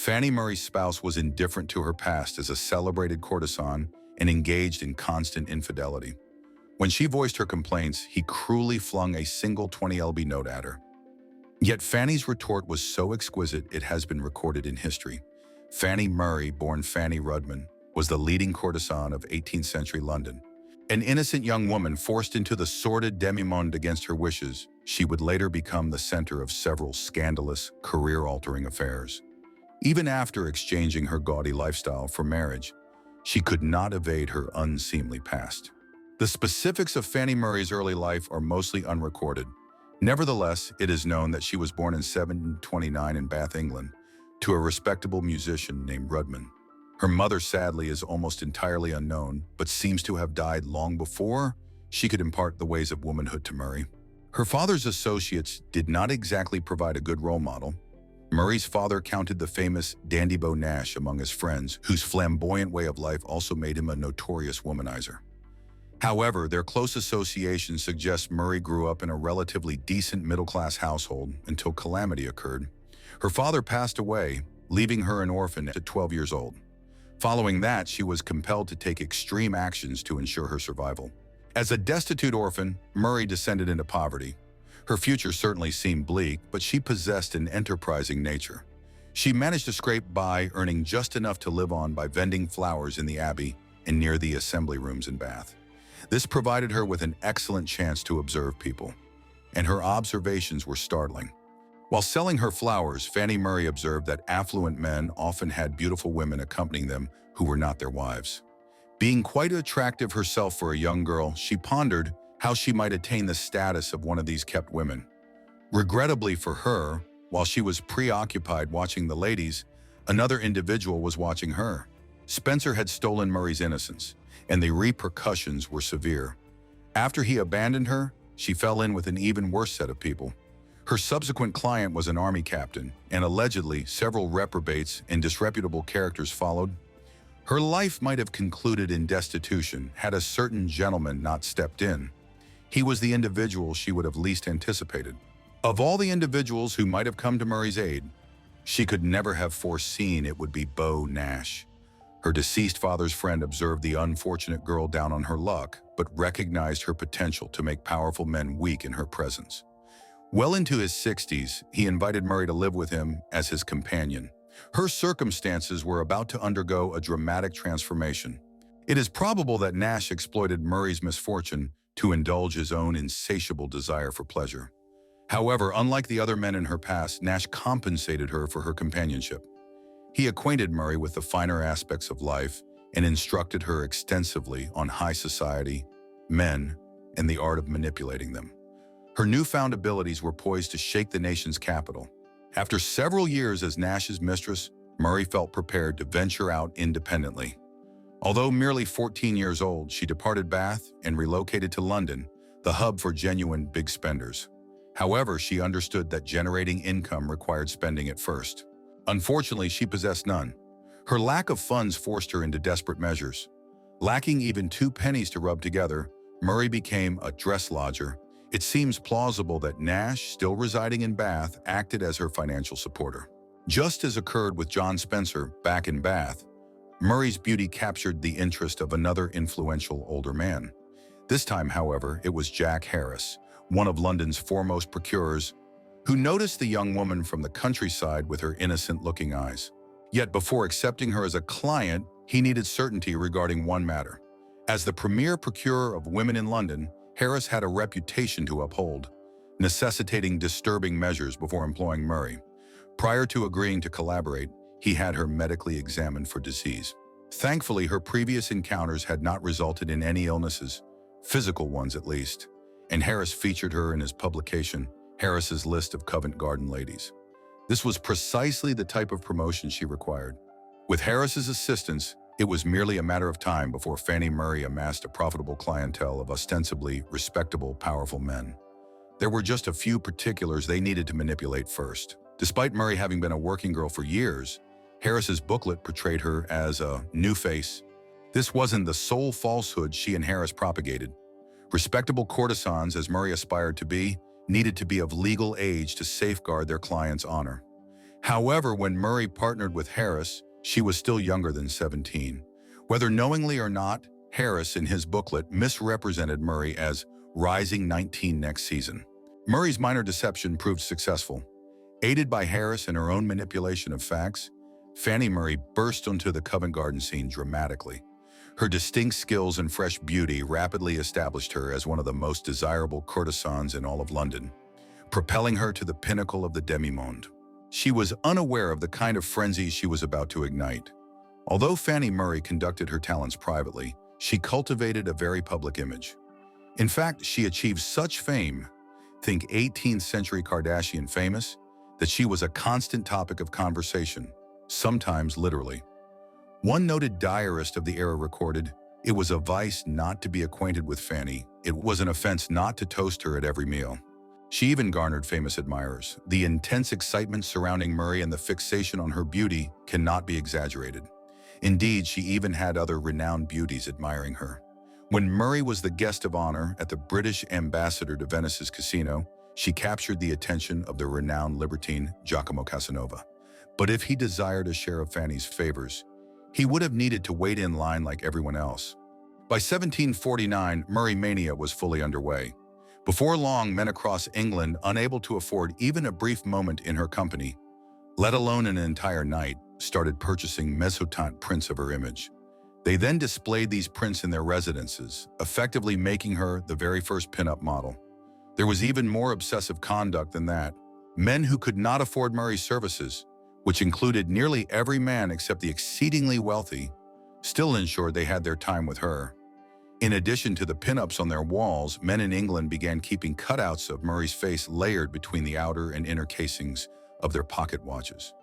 Fanny Murray's spouse was indifferent to her past as a celebrated courtesan and engaged in constant infidelity. When she voiced her complaints, he cruelly flung a single 20 lb note at her. Yet Fanny's retort was so exquisite it has been recorded in history. Fanny Murray, born Fanny Rudman, was the leading courtesan of 18th century London. An innocent young woman forced into the sordid demi-monde against her wishes, she would later become the center of several scandalous, career-altering affairs. Even after exchanging her gaudy lifestyle for marriage, she could not evade her unseemly past. The specifics of Fanny Murray's early life are mostly unrecorded. Nevertheless, it is known that she was born in 1729 in Bath, England, to a respectable musician named Rudman. Her mother, sadly, is almost entirely unknown, but seems to have died long before she could impart the ways of womanhood to Murray. Her father's associates did not exactly provide a good role model. Murray's father counted the famous Dandy Beau Nash among his friends, whose flamboyant way of life also made him a notorious womanizer. However, their close association suggests Murray grew up in a relatively decent middle-class household until calamity occurred. Her father passed away, leaving her an orphan at 12 years old. Following that, she was compelled to take extreme actions to ensure her survival. As a destitute orphan, Murray descended into poverty. Her future certainly seemed bleak, but she possessed an enterprising nature. She managed to scrape by, earning just enough to live on by vending flowers in the Abbey and near the assembly rooms in Bath. This provided her with an excellent chance to observe people, and her observations were startling. While selling her flowers, Fanny Murray observed that affluent men often had beautiful women accompanying them who were not their wives. Being quite attractive herself for a young girl, she pondered how she might attain the status of one of these kept women. Regrettably for her, while she was preoccupied watching the ladies, another individual was watching her. Spencer had stolen Murray's innocence, and the repercussions were severe. After he abandoned her, she fell in with an even worse set of people. Her subsequent client was an army captain, and allegedly several reprobates and disreputable characters followed. Her life might have concluded in destitution had a certain gentleman not stepped in. He was the individual she would have least anticipated. Of all the individuals who might have come to Murray's aid, she could never have foreseen it would be Beau Nash. Her deceased father's friend observed the unfortunate girl down on her luck, but recognized her potential to make powerful men weak in her presence. Well into his 60s, he invited Murray to live with him as his companion. Her circumstances were about to undergo a dramatic transformation. It is probable that Nash exploited Murray's misfortune to indulge his own insatiable desire for pleasure. However, unlike the other men in her past, Nash compensated her for her companionship. He acquainted Murray with the finer aspects of life and instructed her extensively on high society, men, and the art of manipulating them. Her newfound abilities were poised to shake the nation's capital. After several years as Nash's mistress, Murray felt prepared to venture out independently. Although merely 14 years old, she departed Bath and relocated to London, the hub for genuine big spenders. However, she understood that generating income required spending at first. Unfortunately, she possessed none. Her lack of funds forced her into desperate measures. Lacking even 2 pennies to rub together, Murray became a dress lodger. It seems plausible that Nash, still residing in Bath, acted as her financial supporter. Just as occurred with John Spencer back in Bath, Murray's beauty captured the interest of another influential older man. This time, however, it was Jack Harris, one of London's foremost procurers, who noticed the young woman from the countryside with her innocent-looking eyes. Yet before accepting her as a client, he needed certainty regarding one matter. As the premier procurer of women in London, Harris had a reputation to uphold, necessitating disturbing measures before employing Murray. Prior to agreeing to collaborate, he had her medically examined for disease. Thankfully, her previous encounters had not resulted in any illnesses, physical ones at least, and Harris featured her in his publication, Harris's List of Covent Garden Ladies. This was precisely the type of promotion she required. With Harris's assistance, it was merely a matter of time before Fanny Murray amassed a profitable clientele of ostensibly respectable, powerful men. There were just a few particulars they needed to manipulate first. Despite Murray having been a working girl for years, Harris's booklet portrayed her as a new face. This wasn't the sole falsehood she and Harris propagated. Respectable courtesans, as Murray aspired to be, needed to be of legal age to safeguard their client's honor. However, when Murray partnered with Harris, she was still younger than 17. Whether knowingly or not, Harris, in his booklet, misrepresented Murray as rising 19 next season. Murray's minor deception proved successful. Aided by Harris and her own manipulation of facts, Fanny Murray burst onto the Covent Garden scene dramatically. Her distinct skills and fresh beauty rapidly established her as one of the most desirable courtesans in all of London, propelling her to the pinnacle of the demi-monde. She was unaware of the kind of frenzy she was about to ignite. Although Fanny Murray conducted her talents privately, she cultivated a very public image. In fact, she achieved such fame, think 18th century Kardashian famous, that she was a constant topic of conversation, sometimes literally. One noted diarist of the era recorded, "It was a vice not to be acquainted with Fanny. It was an offense not to toast her at every meal." She even garnered famous admirers. The intense excitement surrounding Murray and the fixation on her beauty cannot be exaggerated. Indeed, she even had other renowned beauties admiring her. When Murray was the guest of honor at the British ambassador to Venice's casino, she captured the attention of the renowned libertine Giacomo Casanova. But if he desired a share of Fanny's favors, he would have needed to wait in line like everyone else. By 1749, Murray mania was fully underway. Before long, men across England, unable to afford even a brief moment in her company, let alone an entire night, started purchasing mezzotint prints of her image. They then displayed these prints in their residences, effectively making her the very first pin-up model. There was even more obsessive conduct than that. Men who could not afford Murray's services, which included nearly every man except the exceedingly wealthy, still ensured they had their time with her. In addition to the pin-ups on their walls, men in England began keeping cutouts of Murray's face layered between the outer and inner casings of their pocket watches.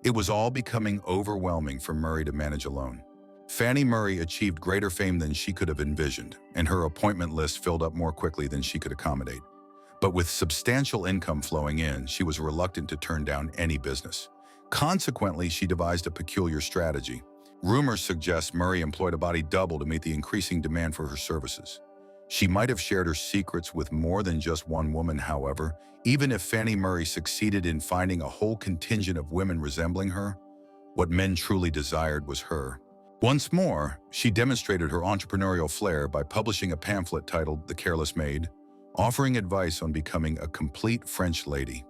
It was all becoming overwhelming for Murray to manage alone. Fanny Murray achieved greater fame than she could have envisioned, and her appointment list filled up more quickly than she could accommodate. But with substantial income flowing in, she was reluctant to turn down any business. Consequently, she devised a peculiar strategy. Rumors suggest Murray employed a body double to meet the increasing demand for her services. She might have shared her secrets with more than just one woman, however. Even if Fanny Murray succeeded in finding a whole contingent of women resembling her, what men truly desired was her. Once more, she demonstrated her entrepreneurial flair by publishing a pamphlet titled The Careless Maid, offering advice on becoming a complete French lady.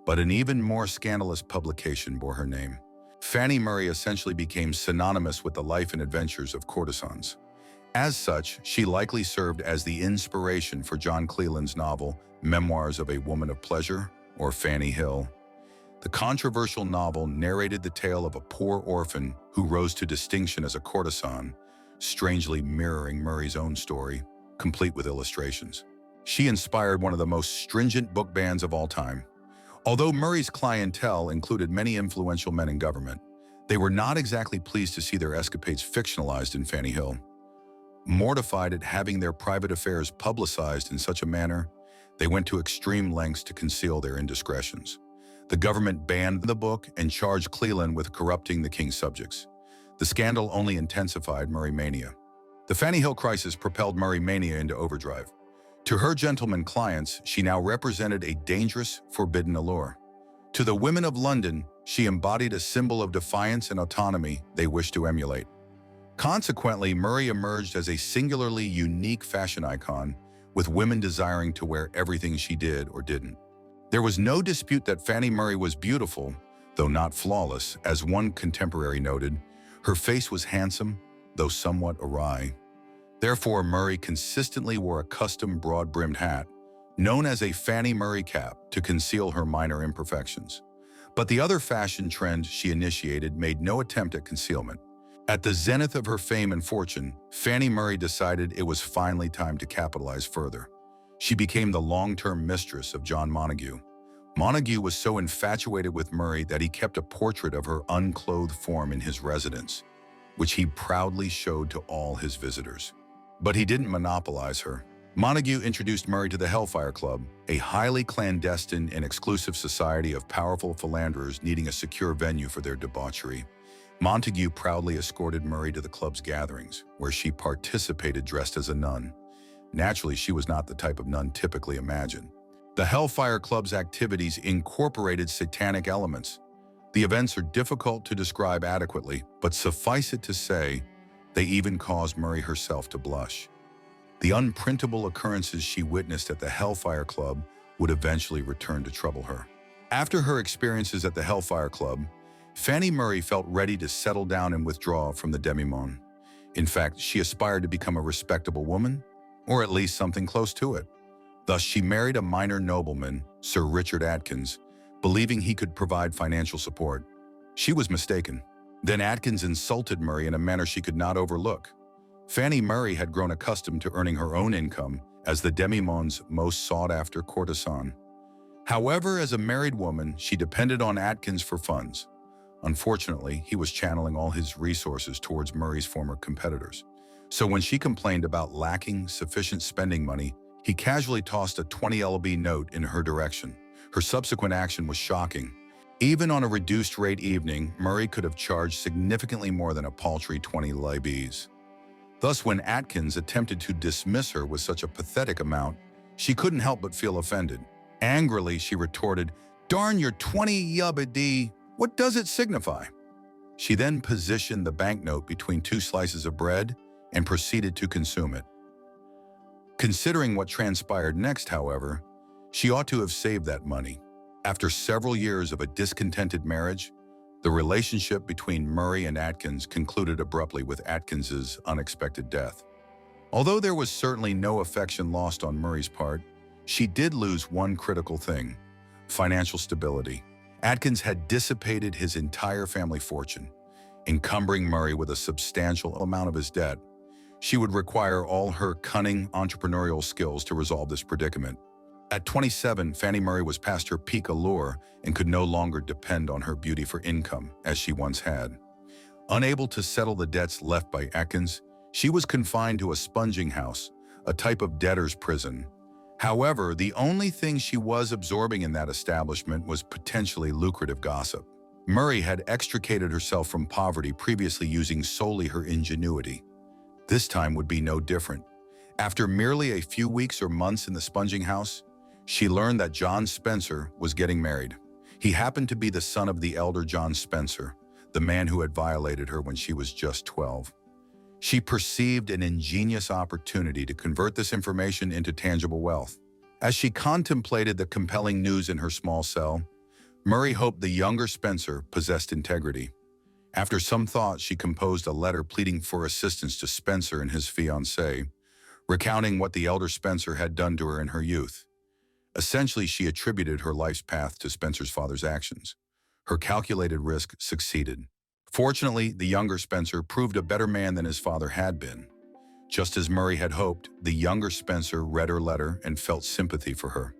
But an even more scandalous publication bore her name. Fanny Murray essentially became synonymous with the life and adventures of courtesans. As such, she likely served as the inspiration for John Cleland's novel, Memoirs of a Woman of Pleasure, or Fanny Hill. The controversial novel narrated the tale of a poor orphan who rose to distinction as a courtesan, strangely mirroring Murray's own story, complete with illustrations. She inspired one of the most stringent book bans of all time. Although Murray's clientele included many influential men in government, they were not exactly pleased to see their escapades fictionalized in Fanny Hill. Mortified at having their private affairs publicized in such a manner, they went to extreme lengths to conceal their indiscretions. The government banned the book and charged Cleland with corrupting the king's subjects. The scandal only intensified Murray mania. The Fanny Hill crisis propelled Murray mania into overdrive. To her gentlemen clients, she now represented a dangerous, forbidden allure. To the women of London, she embodied a symbol of defiance and autonomy they wished to emulate. Consequently, Murray emerged as a singularly unique fashion icon, with women desiring to wear everything she did or didn't. There was no dispute that Fanny Murray was beautiful, though not flawless. As one contemporary noted, her face was handsome, though somewhat awry. Therefore, Murray consistently wore a custom broad-brimmed hat, known as a Fanny Murray cap, to conceal her minor imperfections. But the other fashion trend she initiated made no attempt at concealment. At the zenith of her fame and fortune, Fanny Murray decided it was finally time to capitalize further. She became the long-term mistress of John Montague. Montague was so infatuated with Murray that he kept a portrait of her unclothed form in his residence, which he proudly showed to all his visitors. But he didn't monopolize her. Montague introduced Murray to the Hellfire Club, a highly clandestine and exclusive society of powerful philanderers needing a secure venue for their debauchery. Montague proudly escorted Murray to the club's gatherings, where she participated dressed as a nun. Naturally, she was not the type of nun typically imagined. The Hellfire Club's activities incorporated satanic elements, The events are difficult to describe adequately, but suffice it to say, they even caused Murray herself to blush. The unprintable occurrences she witnessed at the Hellfire Club would eventually return to trouble her. After her experiences at the Hellfire Club, Fanny Murray felt ready to settle down and withdraw from the demi-monde. In fact, she aspired to become a respectable woman, or at least something close to it. Thus, she married a minor nobleman, Sir Richard Atkins, believing he could provide financial support. She was mistaken. Then Atkins insulted Murray in a manner she could not overlook. Fanny Murray had grown accustomed to earning her own income as the demi-monde's most sought-after courtesan. However, as a married woman, she depended on Atkins for funds. Unfortunately, he was channeling all his resources towards Murray's former competitors. So when she complained about lacking sufficient spending money, he casually tossed a 20 LB note in her direction. Her subsequent action was shocking. Even on a reduced-rate evening, Murray could have charged significantly more than a paltry 20 LBs. Thus, when Atkins attempted to dismiss her with such a pathetic amount, she couldn't help but feel offended. Angrily, she retorted, "Darn your 20 LBD, what does it signify?" She then positioned the banknote between two slices of bread and proceeded to consume it. Considering what transpired next, however, she ought to have saved that money. After several years of a discontented marriage, the relationship between Murray and Atkins concluded abruptly with Atkins's unexpected death. Although there was certainly no affection lost on Murray's part, she did lose one critical thing: financial stability. Atkins had dissipated his entire family fortune, encumbering Murray with a substantial amount of his debt. She would require all her cunning entrepreneurial skills to resolve this predicament. At 27, Fanny Murray was past her peak allure and could no longer depend on her beauty for income, as she once had. Unable to settle the debts left by Atkins, she was confined to a sponging house, a type of debtor's prison. However, the only thing she was absorbing in that establishment was potentially lucrative gossip. Murray had extricated herself from poverty previously using solely her ingenuity. This time would be no different. After merely a few weeks or months in the sponging house, she learned that John Spencer was getting married. He happened to be the son of the elder John Spencer, the man who had violated her when she was just 12. She perceived an ingenious opportunity to convert this information into tangible wealth. As she contemplated the compelling news in her small cell, Murray hoped the younger Spencer possessed integrity. After some thought, she composed a letter pleading for assistance to Spencer and his fiancée, recounting what the elder Spencer had done to her in her youth. Essentially, she attributed her life's path to Spencer's father's actions. Her calculated risk succeeded. Fortunately, the younger Spencer proved a better man than his father had been. Just as Murray had hoped, the younger Spencer read her letter and felt sympathy for her.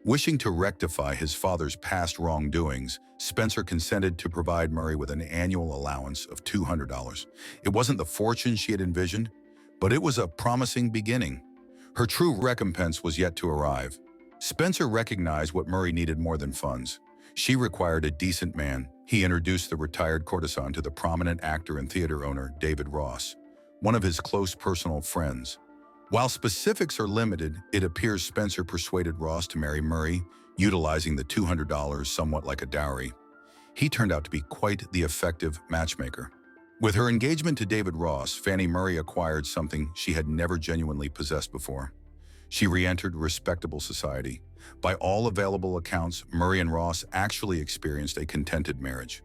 Wishing to rectify his father's past wrongdoings, Spencer consented to provide Murray with an annual allowance of $200. It wasn't the fortune she had envisioned, but it was a promising beginning. Her true recompense was yet to arrive. Spencer recognized what Murray needed more than funds. She required a decent man. He introduced the retired courtesan to the prominent actor and theater owner, David Ross, one of his close personal friends. While specifics are limited, it appears Spencer persuaded Ross to marry Murray, utilizing the $200 somewhat like a dowry. He turned out to be quite the effective matchmaker. With her engagement to David Ross, Fanny Murray acquired something she had never genuinely possessed before. She re-entered respectable society. By all available accounts, Murray and Ross actually experienced a contented marriage.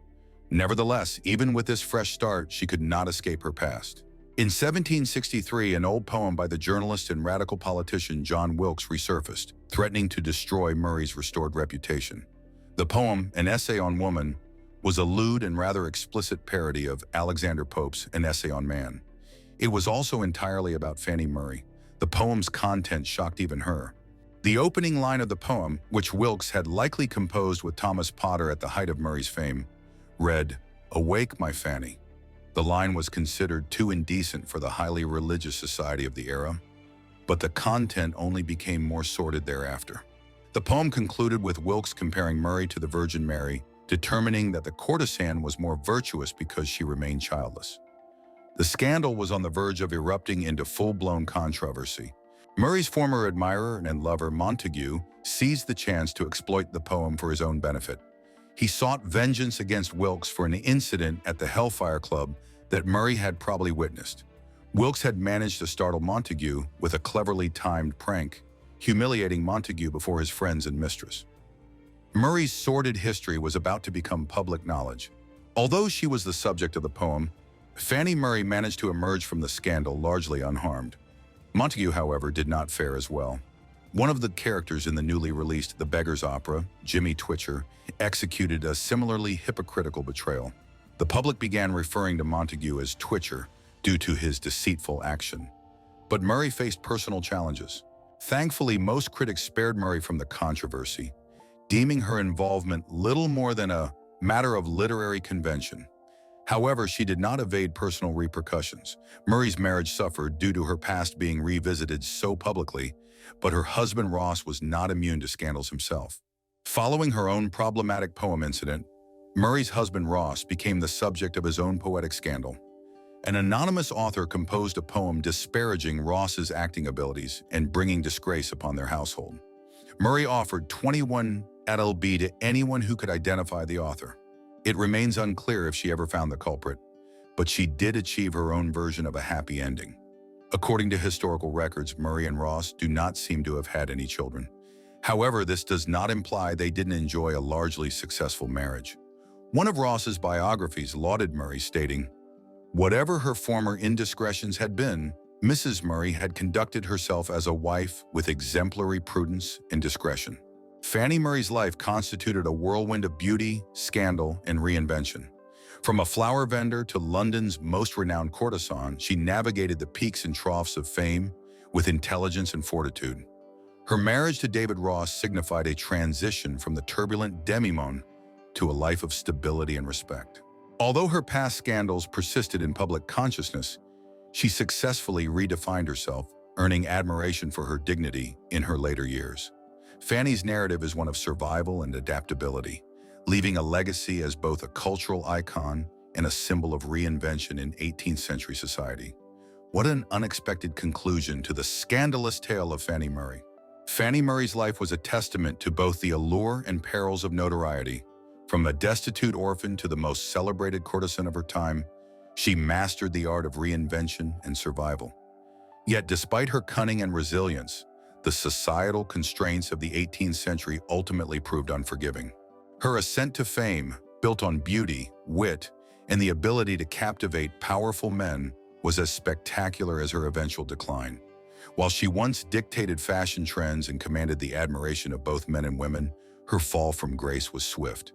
Nevertheless, even with this fresh start, she could not escape her past. In 1763, an old poem by the journalist and radical politician John Wilkes resurfaced, threatening to destroy Murray's restored reputation. The poem, An Essay on Woman, was a lewd and rather explicit parody of Alexander Pope's An Essay on Man. It was also entirely about Fanny Murray. The poem's content shocked even her. The opening line of the poem, which Wilkes had likely composed with Thomas Potter at the height of Murray's fame, read, "Awake, my Fanny." The line was considered too indecent for the highly religious society of the era, but the content only became more sordid thereafter. The poem concluded with Wilkes comparing Murray to the Virgin Mary, determining that the courtesan was more virtuous because she remained childless. The scandal was on the verge of erupting into full-blown controversy. Murray's former admirer and lover, Montague, seized the chance to exploit the poem for his own benefit. He sought vengeance against Wilkes for an incident at the Hellfire Club that Murray had probably witnessed. Wilkes had managed to startle Montague with a cleverly timed prank, humiliating Montague before his friends and mistress. Murray's sordid history was about to become public knowledge. Although she was the subject of the poem, Fanny Murray managed to emerge from the scandal largely unharmed. Montague, however, did not fare as well. One of the characters in the newly released The Beggar's Opera, Jimmy Twitcher, executed a similarly hypocritical betrayal. The public began referring to Montague as Twitcher due to his deceitful action. But Murray faced personal challenges. Thankfully, most critics spared Murray from the controversy, deeming her involvement little more than a matter of literary convention. However, she did not evade personal repercussions. Murray's marriage suffered due to her past being revisited so publicly, but her husband Ross was not immune to scandals himself. Following her own problematic poem incident, Murray's husband Ross became the subject of his own poetic scandal. An anonymous author composed a poem disparaging Ross's acting abilities and bringing disgrace upon their household. Murray offered 21 LB to anyone who could identify the author. It remains unclear if she ever found the culprit, but she did achieve her own version of a happy ending. According to historical records, Murray and Ross do not seem to have had any children. However, this does not imply they didn't enjoy a largely successful marriage. One of Ross's biographies lauded Murray, stating, "Whatever her former indiscretions had been, Mrs. Murray had conducted herself as a wife with exemplary prudence and discretion." Fanny Murray's life constituted a whirlwind of beauty, scandal, and reinvention. From a flower vendor to London's most renowned courtesan, she navigated the peaks and troughs of fame with intelligence and fortitude. Her marriage to David Ross signified a transition from the turbulent demi-monde to a life of stability and respect. Although her past scandals persisted in public consciousness, she successfully redefined herself, earning admiration for her dignity in her later years. Fanny's narrative is one of survival and adaptability, leaving a legacy as both a cultural icon and a symbol of reinvention in 18th century society. What an unexpected conclusion to the scandalous tale of Fanny Murray. Fanny Murray's life was a testament to both the allure and perils of notoriety. From a destitute orphan to the most celebrated courtesan of her time, she mastered the art of reinvention and survival. Yet despite her cunning and resilience, the societal constraints of the 18th century ultimately proved unforgiving. Her ascent to fame, built on beauty, wit, and the ability to captivate powerful men, was as spectacular as her eventual decline. While she once dictated fashion trends and commanded the admiration of both men and women, her fall from grace was swift.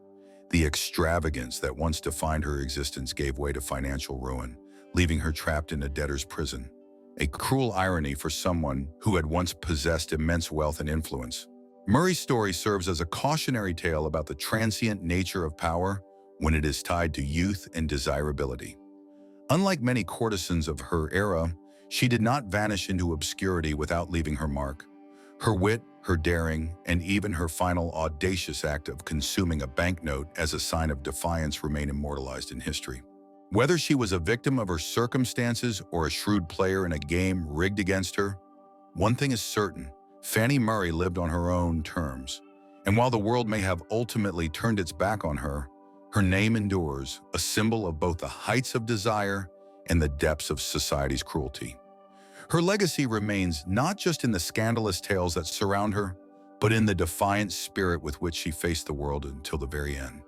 The extravagance that once defined her existence gave way to financial ruin, leaving her trapped in a debtor's prison. A cruel irony for someone who had once possessed immense wealth and influence. Murray's story serves as a cautionary tale about the transient nature of power when it is tied to youth and desirability. Unlike many courtesans of her era, she did not vanish into obscurity without leaving her mark. Her wit, her daring, and even her final audacious act of consuming a banknote as a sign of defiance remain immortalized in history. Whether she was a victim of her circumstances or a shrewd player in a game rigged against her, one thing is certain: Fanny Murray lived on her own terms. And while the world may have ultimately turned its back on her, her name endures, a symbol of both the heights of desire and the depths of society's cruelty. Her legacy remains not just in the scandalous tales that surround her, but in the defiant spirit with which she faced the world until the very end.